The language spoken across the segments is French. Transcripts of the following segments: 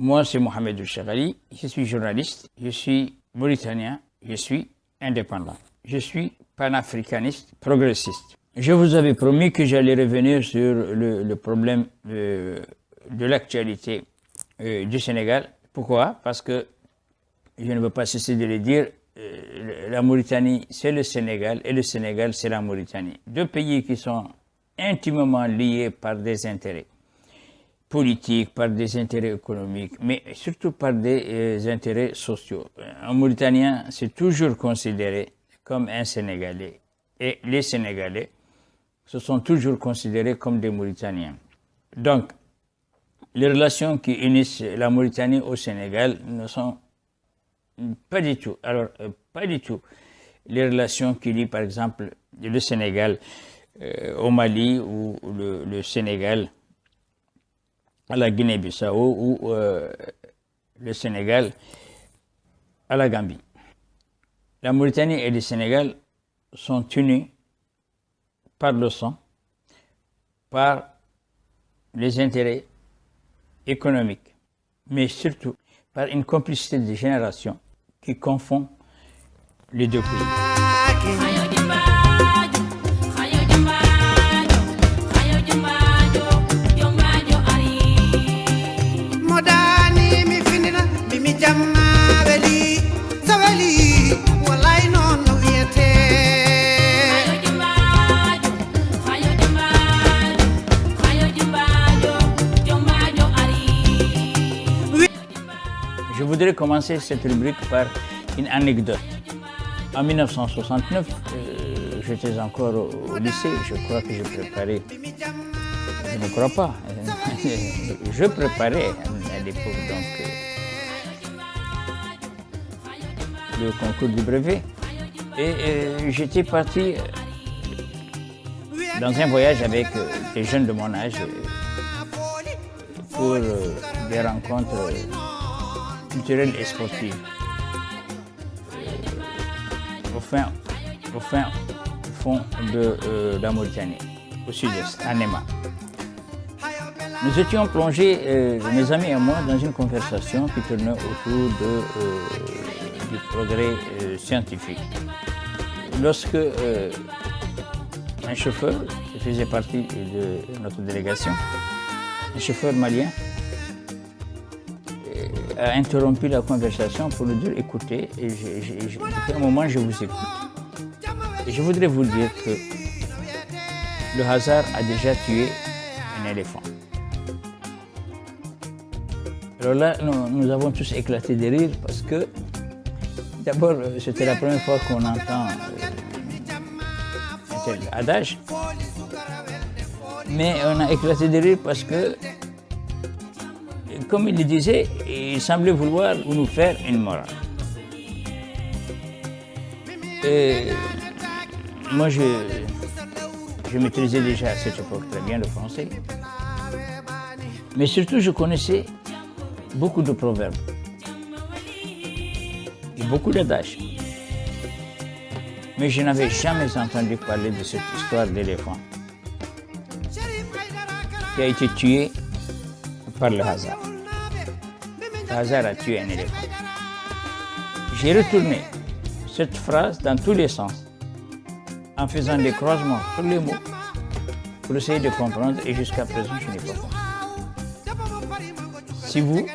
Moi, c'est Mohamed Chagali, je suis journaliste, je suis mauritanien, je suis indépendant. Je suis panafricaniste, progressiste. Je vous avais promis que j'allais revenir sur le problème de l'actualité du Sénégal. Pourquoi? Parce que, je ne veux pas cesser de le dire, la Mauritanie, c'est le Sénégal, et le Sénégal, c'est la Mauritanie. Deux pays qui sont intimement liés par des intérêts politiques, par des intérêts économiques, mais surtout par des intérêts sociaux. Un Mauritanien, c'est toujours considéré comme un Sénégalais. Et les Sénégalais se sont toujours considérés comme des Mauritaniens. Donc, les relations qui unissent la Mauritanie au Sénégal ne sont pas du tout, pas du tout les relations qui lient par exemple le Sénégal au Mali ou le Sénégal à la Guinée-Bissau ou le Sénégal à la Gambie. La Mauritanie et le Sénégal sont unis par le sang, par les intérêts économiques, mais surtout par une complicité de génération qui confond les deux pays. Je voudrais commencer cette rubrique par une anecdote. En 1969, j'étais encore au lycée, je crois que je préparais, je ne crois pas, je préparais à l'époque donc le concours du brevet et j'étais parti dans un voyage avec des jeunes de mon âge pour des rencontres culturelles et sportives. Au fin fond de la Mauritanie, au sud-est, à Néma. Nous étions plongés, mes amis et moi, dans une conversation qui tournait autour du progrès scientifique. Lorsque un chauffeur, qui faisait partie de notre délégation, un chauffeur malien, a interrompu la conversation pour nous dire écoutez, et depuis un moment je vous écoute. Et je voudrais vous dire que le hasard a déjà tué un éléphant. Alors là, nous avons tous éclaté de rire parce que d'abord, c'était la première fois qu'on entend un tel adage. Mais on a éclaté de rire parce que, comme il le disait, il semblait vouloir nous faire une morale. Et moi, je maîtrisais déjà à cette époque très bien le français. Mais surtout, je connaissais beaucoup de proverbes et beaucoup d'adages. Mais je n'avais jamais entendu parler de cette histoire d'éléphant qui a été tué par le hasard. Le hasard a tué un éléphant. J'ai retourné cette phrase dans tous les sens, en faisant des croisements sur les mots, pour essayer de comprendre, et jusqu'à présent, je n'ai pas compris. Si vous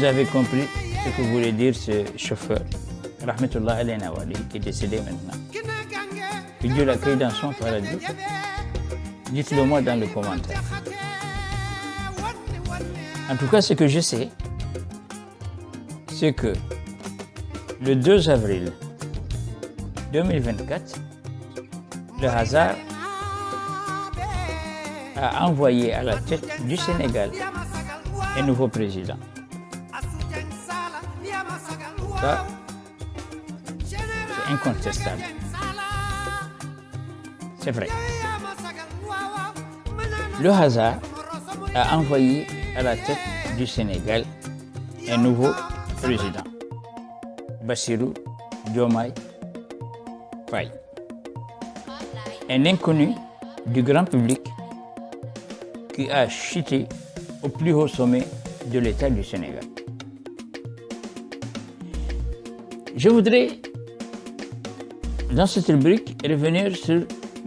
avez compris ce que voulait dire ce chauffeur, Rahmetullah Alayhi Nawali, qui est décédé maintenant, que Dieu l'accueille dans son paradis, dites-le moi dans le commentaire. En tout cas, ce que je sais, c'est que le 2 avril 2024, le hasard a envoyé à la tête du Sénégal un nouveau président. Ça, c'est incontestable. C'est vrai. Le hasard a envoyé à la tête du Sénégal un nouveau président, Bassirou Diomaye Faye. Un inconnu du grand public qui a chuté au plus haut sommet de l'État du Sénégal. Je voudrais, dans cette rubrique, revenir sur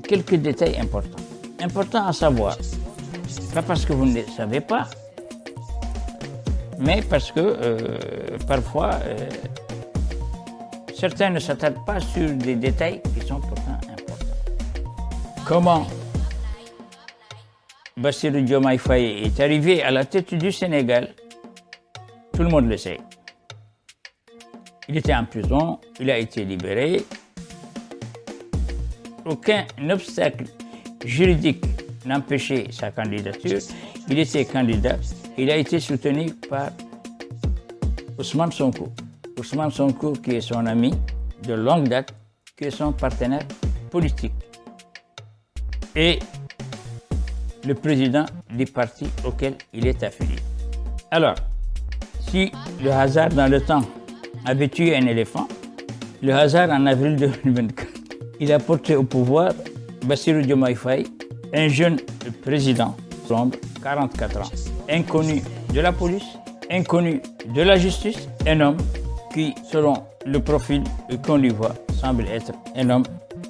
quelques détails importants. Importants à savoir, pas parce que vous ne les savez pas, mais parce que parfois, certains ne s'attardent pas sur des détails qui sont pourtant importants. Comment Bassirou Diomaye Faye est arrivé à la tête du Sénégal, tout le monde le sait. Il était en prison, il a été libéré. Aucun obstacle juridique n'empêchait sa candidature. Il était candidat. Il a été soutenu par Ousmane Sonko. Ousmane Sonko, qui est son ami de longue date, qui est son partenaire politique. Et le président du parti auquel il est affilié. Alors, si le hasard dans le temps avait tué un éléphant, le hasard en avril 2024, il a porté au pouvoir Bassirou Diomaye Faye, un jeune président sombre, 44 ans, inconnu de la police, inconnu de la justice, un homme qui, selon le profil qu'on lui voit, semble être un homme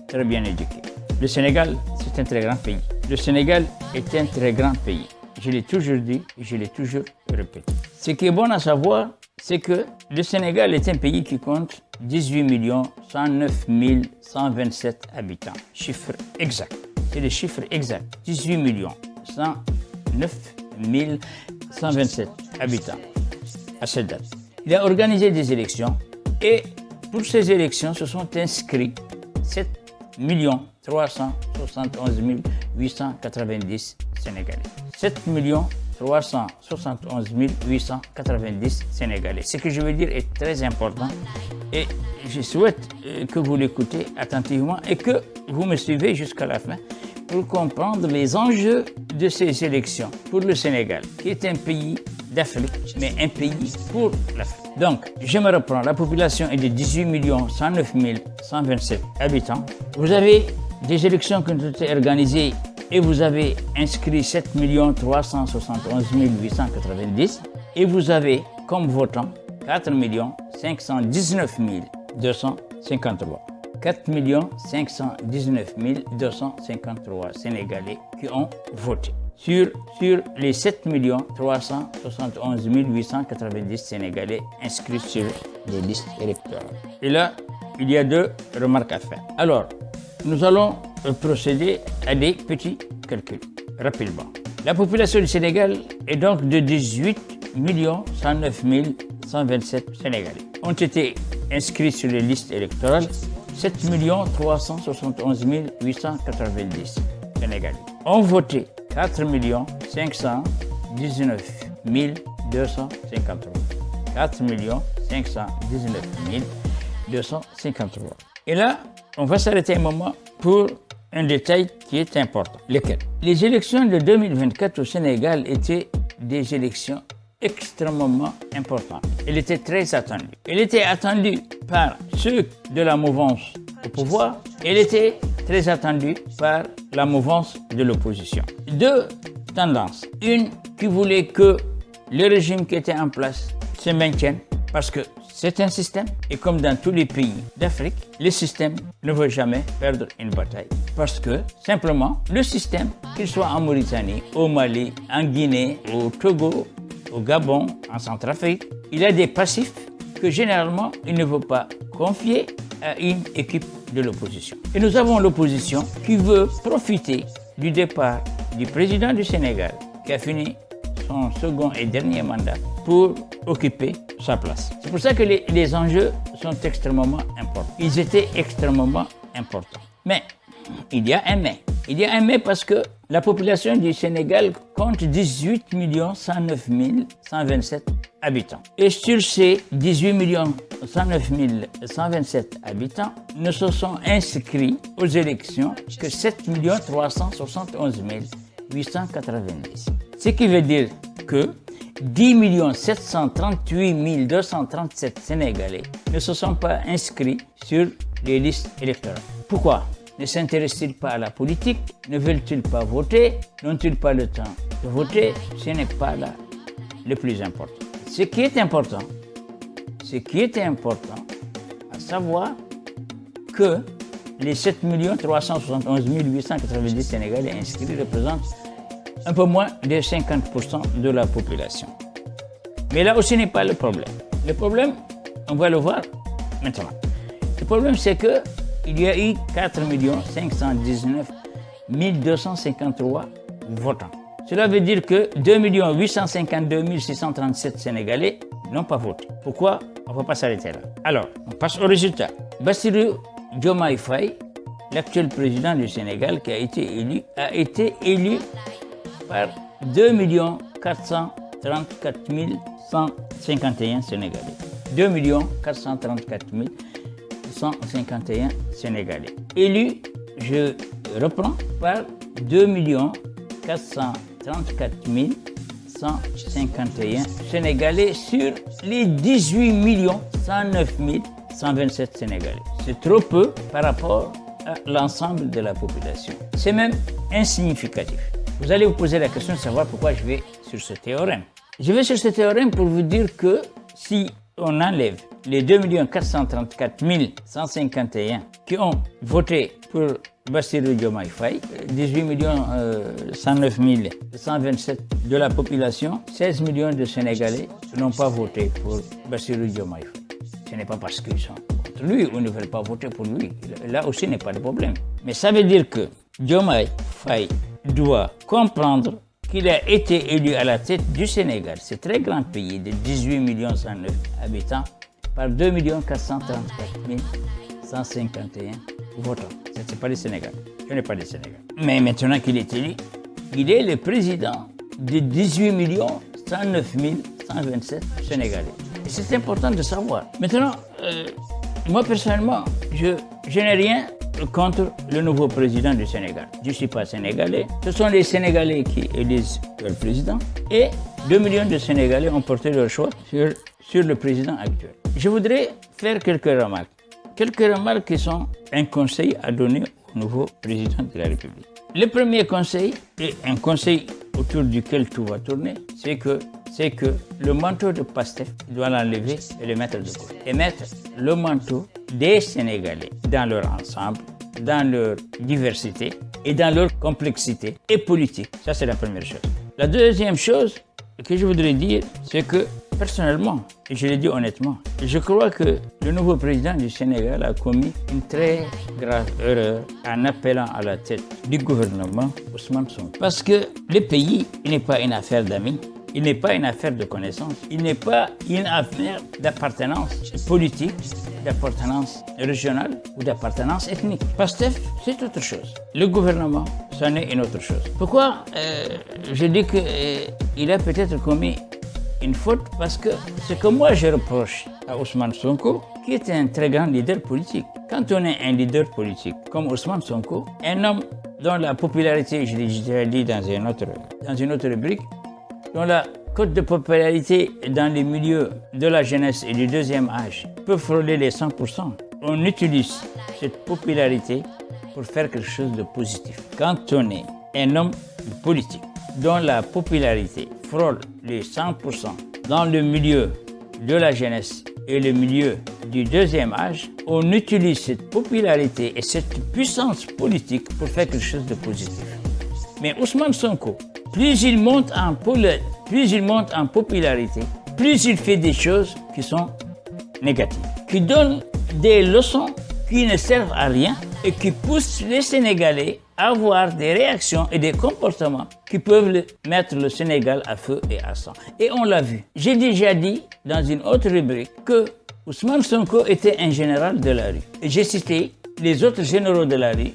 très bien éduqué. Le Sénégal, c'est un très grand pays. Le Sénégal est un très grand pays. Je l'ai toujours dit et je l'ai toujours répété. Ce qui est bon à savoir, c'est que le Sénégal est un pays qui compte 18 109 127 habitants. Chiffre exact. C'est le chiffre exact. 18 109 127 habitants à cette date. Il a organisé des élections et pour ces élections se sont inscrits 7 371 890 Sénégalais. 7 371 890 Sénégalais. Ce que je veux dire est très important et je souhaite que vous l'écoutez attentivement et que vous me suivez jusqu'à la fin pour comprendre les enjeux de ces élections pour le Sénégal, qui est un pays d'Afrique, mais un pays pour l'Afrique. Donc, je me reprends, la population est de 18 109 127 habitants. Vous avez des élections qui ont été organisées et vous avez inscrit 7 371 890 et vous avez comme votants 4 519 253. 4 519 253 Sénégalais qui ont voté. Sur les 7 371 890 Sénégalais inscrits sur les listes électorales. Et là, il y a deux remarques à faire. Alors, nous allons procéder à des petits calculs, rapidement. La population du Sénégal est donc de 18 109 127 Sénégalais. Ont été inscrits sur les listes électorales 7 371 890 Sénégalais. Ont voté 4 519 253. 4 519 253. Et là, on va s'arrêter un moment pour un détail qui est important. Lequel? Les élections de 2024 au Sénégal étaient des élections extrêmement importantes. Elle était très attendue. Elle était attendue par ceux de la mouvance au pouvoir. Elle était très attendue par la mouvance de l'opposition. Deux tendances. Une qui voulait que le régime qui était en place se maintienne parce que c'est un système et comme dans tous les pays d'Afrique, le système ne veut jamais perdre une bataille. Parce que simplement, le système, qu'il soit en Mauritanie, au Mali, en Guinée, au Togo, au Gabon, en Centrafrique, il a des passifs que généralement il ne veut pas confier à une équipe de l'opposition. Et nous avons l'opposition qui veut profiter du départ du président du Sénégal, qui a fini son second et dernier mandat, pour occuper sa place. C'est pour ça que les enjeux sont extrêmement importants. Ils étaient extrêmement importants. Mais il y a un mais. Il y a un mais parce que la population du Sénégal compte 18 109 127 habitants. Et sur ces 18 109 127 habitants, ne se sont inscrits aux élections que 7 371 890. Ce qui veut dire que 10 738 237 Sénégalais ne se sont pas inscrits sur les listes électorales. Pourquoi? Ne s'intéressent-ils pas à la politique? Ne veulent-ils pas voter? N'ont-ils pas le temps de voter? Ce n'est pas là le plus important. Ce qui est important, à savoir que les 7 371 890 Sénégalais inscrits représentent un peu moins de 50% de la population. Mais là aussi n'est pas le problème. Le problème, on va le voir maintenant. Le problème, c'est qu'il y a eu 4 519 253 votants. Cela veut dire que 2 852 637 Sénégalais n'ont pas voté. Pourquoi? On ne va pas s'arrêter là. Alors, on passe au résultat. Bassirou Diomaye Faye, l'actuel président du Sénégal qui a été élu par 2 434 151 Sénégalais. 2 434 151 Sénégalais. Élu, je reprends, par 2 434 151 Sénégalais sur les 18 109 127 Sénégalais. C'est trop peu par rapport à l'ensemble de la population. C'est même insignificatif. Vous allez vous poser la question de savoir pourquoi je vais sur ce théorème. Je vais sur ce théorème pour vous dire que si on enlève les 2 434 151 qui ont voté pour Bassirou Diomaye Faye, 18 109 127 de la population, 16 millions de Sénégalais n'ont pas voté pour Bassirou Diomaye Faye. Ce n'est pas parce qu'ils sont contre lui ou ne veulent pas voter pour lui. Là aussi n'est pas de problème. Mais ça veut dire que Diomaye Faye doit comprendre qu'il a été élu à la tête du Sénégal, ce très grand pays de 18 109 habitants, par 2 434 151 votants. Ce n'est pas le Sénégal. Je n'ai pas le Sénégal. Mais maintenant qu'il est élu, il est le président de 18 109 127 Sénégalais. Et c'est important de savoir. Maintenant, moi personnellement, je n'ai rien contre le nouveau président du Sénégal. Je ne suis pas sénégalais. Ce sont les Sénégalais qui élisent leur président. Et 2 millions de Sénégalais ont porté leur choix sur le président actuel. Je voudrais faire quelques remarques. Quelques remarques qui sont un conseil à donner au nouveau président de la République. Le premier conseil, et un conseil autour duquel tout va tourner, c'est que le manteau de Pastef, il doit l'enlever et le mettre de côté. Et mettre le manteau des Sénégalais dans leur ensemble, dans leur diversité et dans leur complexité et politique. Ça, c'est la première chose. La deuxième chose que je voudrais dire, c'est que personnellement, et je le dis honnêtement, je crois que le nouveau président du Sénégal a commis une très grave erreur en appelant à la tête du gouvernement Ousmane Sonko. Parce que le pays, il n'est pas une affaire d'amis. Il n'est pas une affaire de connaissance, il n'est pas une affaire d'appartenance politique, d'appartenance régionale ou d'appartenance ethnique. Pastef, c'est autre chose. Le gouvernement, c'en est une autre chose. Pourquoi je dis qu'il a peut-être commis une faute? Parce que ce que moi je reproche à Ousmane Sonko, qui est un très grand leader politique. Quand on est un leader politique comme Ousmane Sonko, un homme dont la popularité, je l'ai déjà dit dans une autre rubrique, dont la cote de popularité dans les milieux de la jeunesse et du deuxième âge peut frôler les 100%, on utilise cette popularité pour faire quelque chose de positif. Quand on est un homme politique dont la popularité frôle les 100% dans le milieu de la jeunesse et le milieu du deuxième âge, on utilise cette popularité et cette puissance politique pour faire quelque chose de positif. Mais Ousmane Sonko, plus il monte en popularité, plus il fait des choses qui sont négatives, qui donnent des leçons qui ne servent à rien et qui poussent les Sénégalais à avoir des réactions et des comportements qui peuvent mettre le Sénégal à feu et à sang. Et on l'a vu. J'ai déjà dit dans une autre rubrique que Ousmane Sonko était un général de la rue. Et j'ai cité les autres généraux de la rue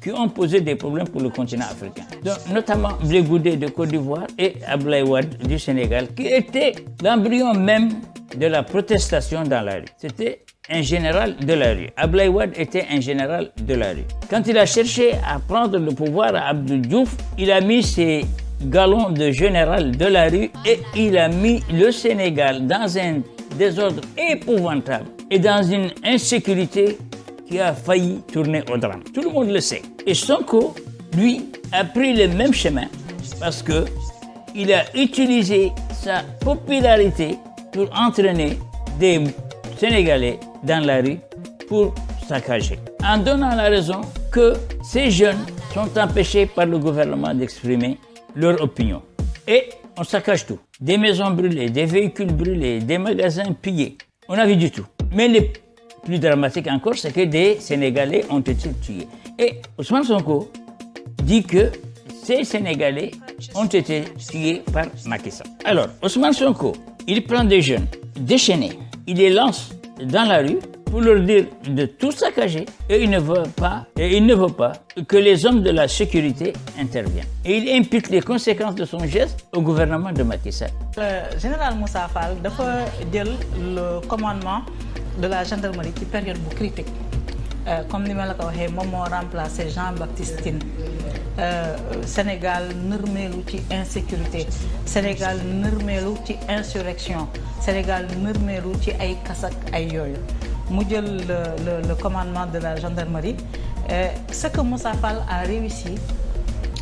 qui ont posé des problèmes pour le continent africain. Donc, notamment Blé Goudé de Côte d'Ivoire et Abdoulaye Wade du Sénégal, qui était l'embryon même de la protestation dans la rue. C'était un général de la rue. Abdoulaye Wade était un général de la rue. Quand il a cherché à prendre le pouvoir à Abdou Diouf, il a mis ses galons de général de la rue et il a mis le Sénégal dans un désordre épouvantable et dans une insécurité qui a failli tourner au drame. Tout le monde le sait. Et Sonko, lui, a pris le même chemin parce que il a utilisé sa popularité pour entraîner des Sénégalais dans la rue pour saccager. En donnant la raison que ces jeunes sont empêchés par le gouvernement d'exprimer leur opinion. Et on saccage tout. Des maisons brûlées, des véhicules brûlés, des magasins pillés. On a vu du tout. Mais le plus dramatique encore, c'est que des Sénégalais ont été tués. Et Ousmane Sonko dit que ces Sénégalais ont été tués par Macky Sall. Alors, Ousmane Sonko, il prend des jeunes déchaînés, il les lance dans la rue pour leur dire de tout saccager et il ne veut pas que les hommes de la sécurité interviennent. Et il impute les conséquences de son geste au gouvernement de Macky Sall. Le général Moussa Fall dafa jël le commandement de la gendarmerie ci période bu critique comme ni ma la ko waxee moom moo remplacé Jean-Baptiste Tine. Sénégal nërmeelu ci insécurité, Sénégal nërmeelu ci insurrection, Sénégal nërmeelu ci ay kasak ay yooyu mu jël le commandement de la gendarmerie. Ce que Moussa Fall a réussi,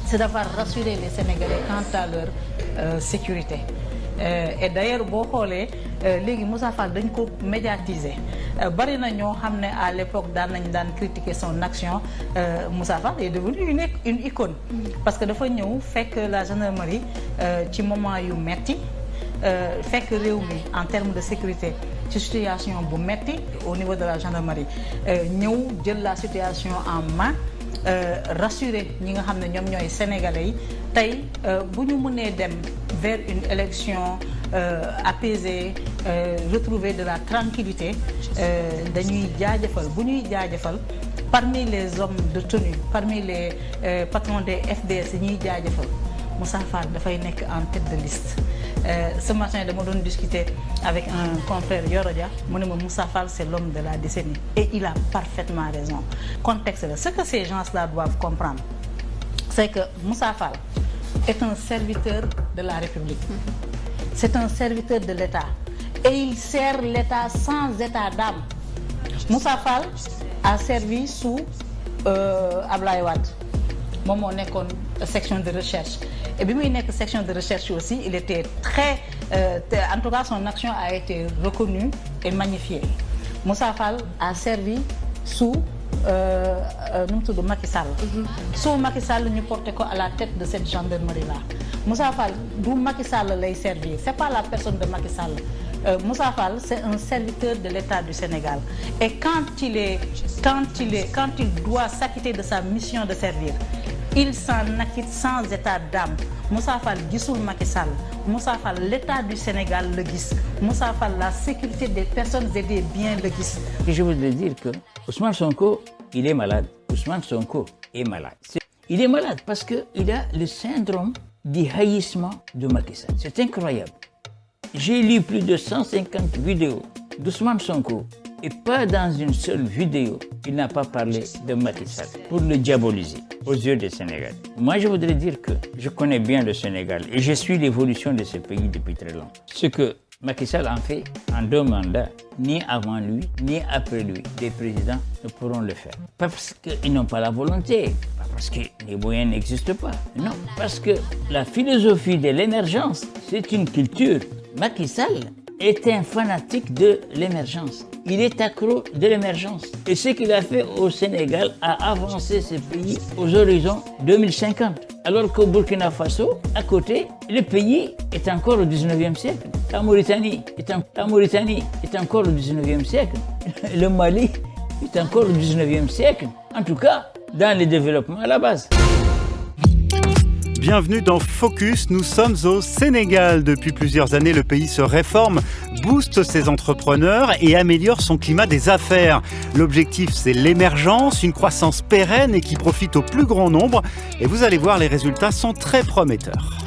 c'est d'avoir rassuré les Sénégalais quant à leur sécurité. Et d'ailleurs boo xoolee léegi Moussa Fall dañ ko médiatiser bari na ñoo xam ne à l'époque daan critiquer son action. Moussa Fall est devenu une icône parce que dafa ñëw fekk la gendarmerie ci moment yu metti fekk réew mi en termes de sécurité ci situation bu metti au niveau de la gendarmerie ñëw jël la situation en main. Rassurer ñi nga xam ne ñoom ñooy sénégalais yi tey bu ñu mënee dem vers une élection apaisée, retrouver de la tranquillité, dañuy jaajëfal bu ñuy jaajëfal parmi les hommes de tenue, parmi les patrons des FDS ñuy jaajëfal Moussa Fall dafay nekk en tête de liste. Ce matin dama doon discuter avec un confrère Yoro Dia mu ne ma Moussa Fall c'est l'homme de la décennie et il a parfaitement raison. Contexte là, ce que ces gens-là doivent comprendre, c'est que Moussa Fall est un serviteur de la République. C'est un serviteur de l'État et il sert l'État sans état d'âme. Moussa Fall a servi sous Ablaye Wade. Moom moo nekkoon section de recherche et bi muy nekk section de recherche aussi il était très en tout cas son action a été reconnue et magnifiée. Moussa Fall a servi sous nu mu tudd Macky Sall. Sous Macky Sall ñu porté ko à la tête de cette gendarmerie là. Moussa Fall du Macky Sall lay servir, c'est pas la personne de Macky Sall. Moussa Fall c'est un serviteur de l'État du Sénégal et quand il doit s'acquitter de sa mission de servir, il s'en acquitte sans état d'âme. Moussa Fall gisul Macky Sall, Moussa Fall l'État du Sénégal le gis, Moussa Fall la sécurité des personnes et des biens le gis. Et je voudrais dire que Ousmane Sonko, il est malade. Ousmane Sonko est malade. Il est malade parce qu'il a le syndrome du haïssement de Macky Sall. C'est incroyable. J'ai lu plus de 150 vidéos d'Ousmane Sonko et pas dans une seule vidéo il n'a pas parlé de Macky Sall pour le diaboliser aux yeux des Sénégalais. Moi, je voudrais dire que je connais bien le Sénégal et je suis l'évolution de ce pays depuis très longtemps. Ce que Macky Sall en fait en 2 mandats, ni avant lui, ni après lui, les présidents ne pourront le faire. Pas parce qu'ils n'ont pas la volonté, pas parce que les moyens n'existent pas, non, parce que la philosophie de l'émergence, c'est une culture. Macky Sall est un fanatique de l'émergence. Il est accro de l'émergence. Et ce qu'il a fait au Sénégal a avancé ce pays aux horizons 2050. Alors qu'au Burkina Faso, à côté, le pays est encore au 19e siècle. La Mauritanie est encore au 19e siècle. Le Mali est encore au 19e siècle. En tout cas, dans le développement à la base. Bienvenue dans Focus, nous sommes au Sénégal. Depuis plusieurs années, le pays se réforme, booste ses entrepreneurs et améliore son climat des affaires. L'objectif, c'est l'émergence, une croissance pérenne et qui profite au plus grand nombre. Et vous allez voir, les résultats sont très prometteurs.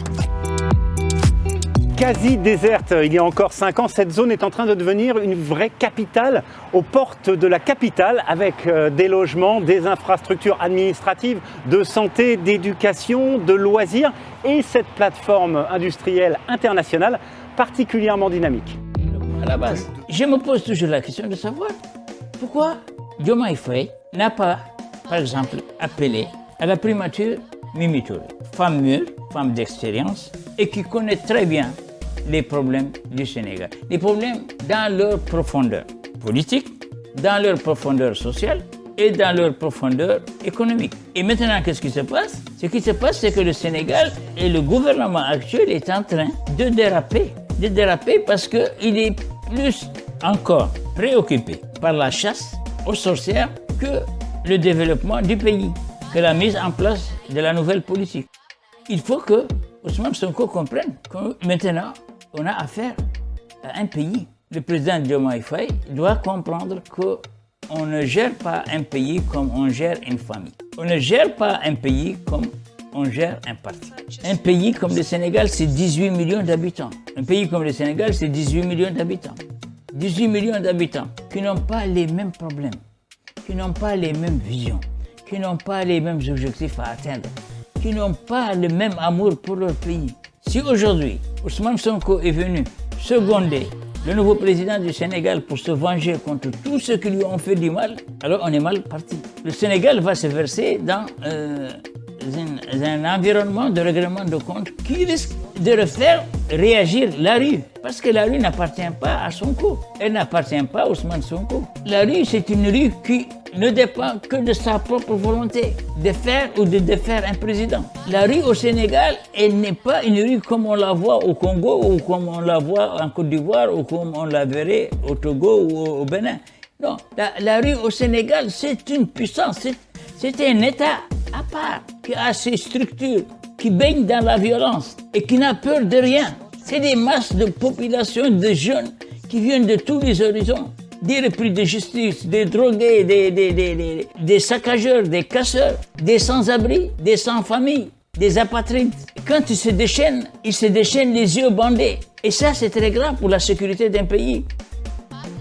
Quasi déserte, il y a encore 5 ans, cette zone est en train de devenir une vraie capitale aux portes de la capitale avec des logements, des infrastructures administratives, de santé, d'éducation, de loisirs et cette plateforme industrielle internationale particulièrement dynamique. À la base, je me pose toujours la question de savoir pourquoi Diomaye Faye n'a pas, par exemple, appelé à la primature Mimi Touré, femme mûre, femme d'expérience et qui connaît très bien les problèmes du Sénégal. Les problèmes dans leur profondeur politique, dans leur profondeur sociale et dans leur profondeur économique. Et maintenant, qu'est-ce qui se passe? Ce qui se passe, c'est que le Sénégal et le gouvernement actuel est en train de déraper. De déraper parce qu'il est plus encore préoccupé par la chasse aux sorcières que le développement du pays, que la mise en place de la nouvelle politique. Il faut que Ousmane Sonko comprenne que maintenant, on a affaire à un pays. Le président Diomaye Faye doit comprendre qu'on ne gère pas un pays comme on gère une famille. On ne gère pas un pays comme on gère un parti. Un pays comme le Sénégal, c'est 18 millions d'habitants. Un pays comme le Sénégal, c'est 18 millions d'habitants. 18 millions d'habitants qui n'ont pas les mêmes problèmes, qui n'ont pas les mêmes visions, qui n'ont pas les mêmes objectifs à atteindre, qui n'ont pas le même amour pour leur pays. Si aujourd'hui, Ousmane Sonko est venu seconder le nouveau président du Sénégal pour se venger contre tous ceux qui lui ont fait du mal, alors on est mal parti. Le Sénégal va se verser dans un environnement de règlement de compte qui risque de refaire réagir la rue. Parce que la rue n'appartient pas à Sonko. Elle n'appartient pas à Ousmane Sonko. La rue, c'est une rue qui ne dépend que de sa propre volonté de faire ou de défaire un président. La rue au Sénégal, elle n'est pas une rue comme on la voit au Congo ou comme on la voit en Côte d'Ivoire ou comme on la verrait au Togo ou au Bénin. Non, la rue au Sénégal, c'est une puissance, c'est un État à part qui a ses structures, qui baigne dans la violence et qui n'a peur de rien. C'est des masses de population, de jeunes qui viennent de tous les horizons. Des repris de justice, des drogués, des saccageurs, des casseurs, des sans-abri, des sans-famille, des apatrides. Quand ils se déchaînent les yeux bandés. Et ça, c'est très grave pour la sécurité d'un pays.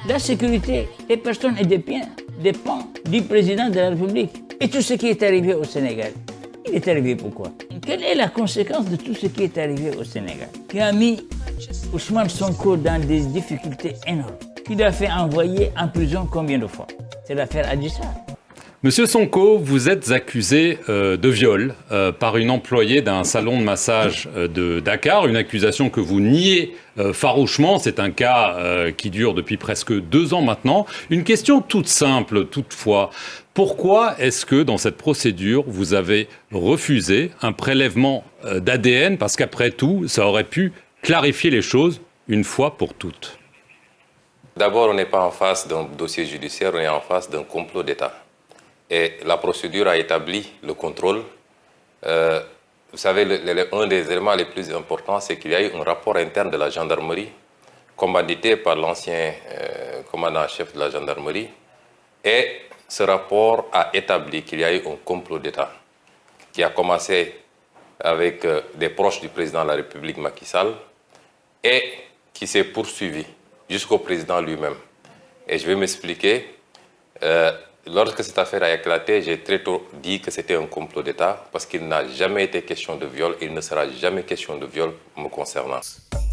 La sécurité des personnes et des biens dépend du président de la République. Et tout ce qui est arrivé au Sénégal, il est arrivé pourquoi? Quelle est la conséquence de tout ce qui est arrivé au Sénégal? Qui a mis Ousmane Sonko dans des difficultés énormes. Qui l'a fait envoyer en prison combien de fois? C'est l'affaire Adji Sarr. Monsieur Sonko, vous êtes accusé de viol par une employée d'un salon de massage de Dakar, une accusation que vous niez farouchement. C'est un cas qui dure depuis presque 2 ans maintenant. Une question toute simple, toutefois. Pourquoi est-ce que dans cette procédure, vous avez refusé un prélèvement d'ADN? Parce qu'après tout, ça aurait pu clarifier les choses une fois pour toutes. D'abord, on n'est pas en face d'un dossier judiciaire, on est en face d'un complot d'État. Et la procédure a établi le contrôle. Vous savez, un des éléments les plus importants, c'est qu'il y a eu un rapport interne de la gendarmerie, commandité par l'ancien commandant-chef de la gendarmerie. Et ce rapport a établi qu'il y a eu un complot d'État qui a commencé avec des proches du président de la République, Macky Sall, et qui s'est poursuivi jusqu'au président lui-même. Et je vais m'expliquer. Lorsque cette affaire a éclaté, j'ai très tôt dit que c'était un complot d'État parce qu'il n'a jamais été question de viol et il ne sera jamais question de viol me concernant.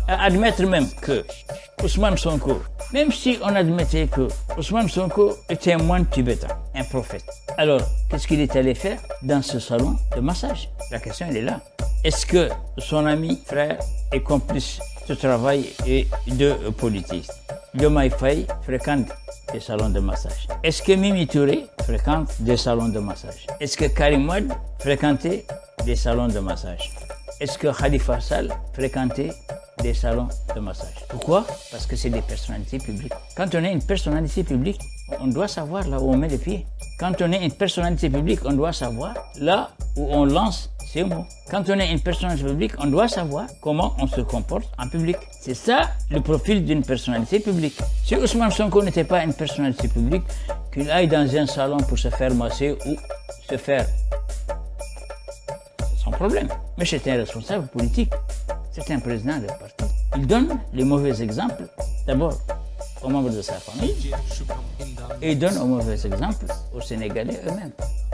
Admettre même que Ousmane Sonko, même si on admettait que Ousmane Sonko était un moine tibétain, un prophète, alors qu'est-ce qu'il est allé faire dans ce salon de massage? La question, elle est là. Est-ce que son ami, frère et complice de travail et de politique, Diomaye Faye, fréquente des salons de massage? Est-ce que Mimi Touré fréquente des salons de massage? Est-ce que Karim Wade fréquentait des salons de massage? Est-ce que Khalifa Sall fréquentait des salons de massage? Pourquoi? Parce que c'est des personnalités publiques. Quand on est une personnalité publique, on doit savoir là où on met les pieds. Quand on est une personnalité publique, on doit savoir là où on lance ses mots. Quand on est une personnalité publique, on doit savoir comment on se comporte en public. C'est ça le profil d'une personnalité publique. Si Ousmane Sonko n'était pas une personnalité publique, qu'il aille dans un salon pour se faire masser ou se faire... c'est son problème. Mais c'est un responsable politique. C'est un président de parti. Il donne les mauvais exemples, d'abord aux membres de sa famille, et il donne un mauvais exemple aux Sénégalais eux-mêmes.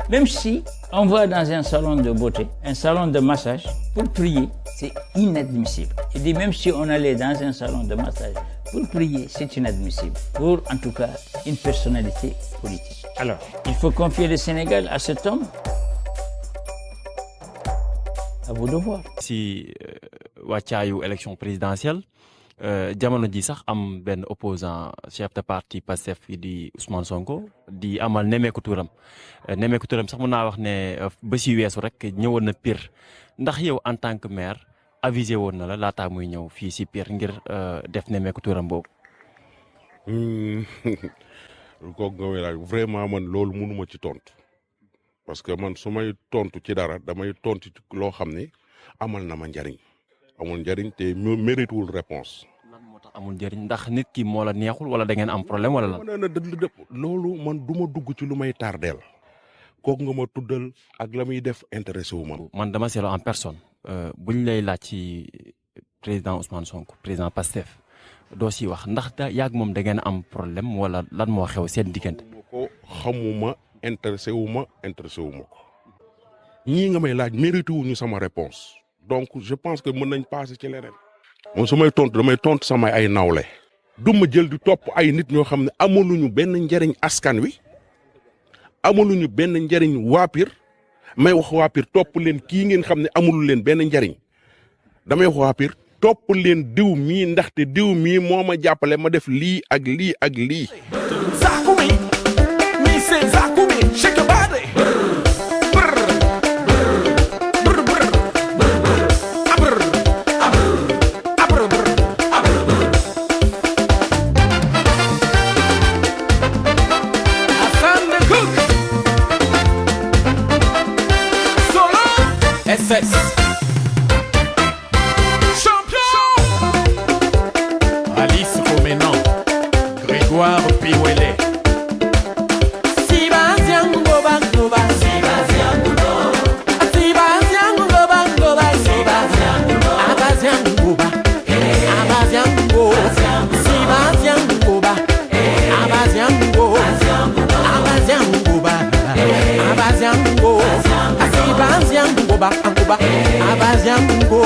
Même si on va dans un salon de beauté, un salon de massage, pour prier, c'est inadmissible. Il dit même si on allait dans un salon de massage, pour prier, c'est inadmissible. Pour, en tout cas, une personnalité politique. Alors, il faut confier le Sénégal à cet homme. À vous de voir. Si wàccaayu élection présidentielle jamono ji sax am benn opposant chef de parti Pastef yi di Ousmane Sonko di amal nemmeeku turam sax mun naa wax ne ba si weesu rek ñëwoon na Pire ndax yow en tant que maire avisé woon na la laataa muy ñëw fii si Pire ngir def nemmeeku turam boobu. kooku nga may laaj vraiment man loolu mënuma ci tontu parce que man su may tontu ci dara damay tontu ci loo xam ne amal na ma njariñ amul njariñ te mérite wul réponse. lan moo tax amul njariñ ndax nit ki moo la neexul wala da ngeen am problème wala lan. loolu man du ma dugg ci lu may tardeel kooku nga ma tuddal ak la muy def intéressé wu ma. man dama seetlu en personne buñ lay laaj ci président Ousmane Sonko président Pastef doo si wax ndax yàgg moom da ngeen am problème wala lan moo xew seen diggante. ko xamuma intéressé wu ma ko ñii nga may laaj mérité wuñu sama réponse donc je pense que mën nañ passer ci leneen. moom su may tontu damay tontu samay ay nawle. du ma jël di topp ay nit ñoo xam ne amaluñu benn njariñ askan wi amaluñu benn njariñ waa Pire may wax waa Pire topp leen kii ngeen xam ne amulu leen benn njariñ damay wax waa Pire topp leen diw mii ndaxte diw mii moo ma jàppale ma def lii ak lii ak lii. Zakumi, me say Zakumi, shake your body. SS Champion Alice Comenant Grégoire Piwele Sibaziango Bangoba Sibaziango Sibaziango Bangoba Sibaziango Abaziango Abaziango Sibaziango Abaziango Abaziango Abaziango Abaziango Abaziango